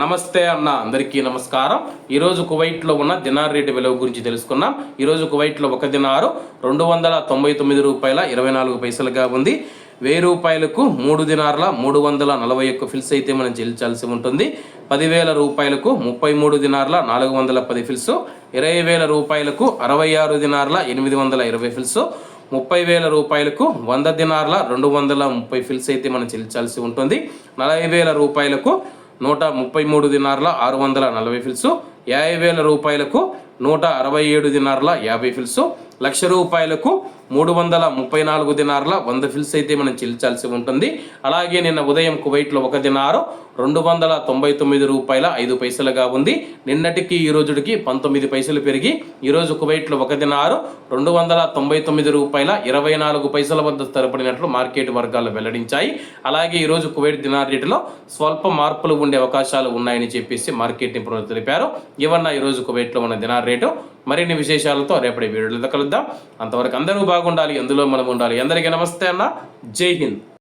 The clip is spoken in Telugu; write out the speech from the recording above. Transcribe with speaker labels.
Speaker 1: నమస్తే అన్న, అందరికీ నమస్కారం. ఈరోజు కువైట్లో ఉన్న దినార్ రేటు విలువ గురించి తెలుసుకున్నాం. ఈరోజు కువైట్లో ఒక దినారు 299 రూపాయల 24 పైసలుగా ఉంది. 1000 రూపాయలకు 3 దినార్ల 341 ఫిల్స్ అయితే మనం చెల్లించాల్సి ఉంటుంది. 10,000 రూపాయలకు 33 దినార్ల 410 ఫిల్స్, 20,000 రూపాయలకు 66 దినార్ల 820 ఫిల్స్, 30,000 రూపాయలకు 100 దినార్ల 230 ఫిల్స్ అయితే మనం చెల్లించాల్సి ఉంటుంది. 40,000 రూపాయలకు 133 దినార్ల 640 ఫిల్స్, 50,000 రూపాయలకు 167 దినార్ల 50 ఫిల్స్, 1,00,000 రూపాయలకు 334 దినార్ల 100 ఫిల్స్ అయితే మనం చెల్లించాల్సి ఉంటుంది. అలాగే నిన్న ఉదయం కువైట్లో ఒక దినారు 299 రూపాయల 5 పైసలుగా ఉంది. నిన్నటికి ఈ రోజుకి 19 పైసలు పెరిగి ఈరోజు కువైట్లో ఒక దినారు 299 రూపాయల 24 పైసల వద్ద స్థిరపడినట్లు మార్కెట్ వర్గాలు వెల్లడించాయి. అలాగే ఈరోజు కువైట్ దినార్ రేటులో స్వల్ప మార్పులు ఉండే అవకాశాలు ఉన్నాయని చెప్పేసి మార్కెట్ నిపుణులు తెలిపారు. ఇవన్న ఈరోజు కువైట్లో ఉన్న దినార్ రేటు. మరిన్ని విశేషాలతో రేపటి వీడియోలో కలుద్దాం. అంతవరకు అందరూ బాగుండాలి, అందులో మనం ఉండాలి. అందరికీ నమస్తే అన్న, జై హింద్.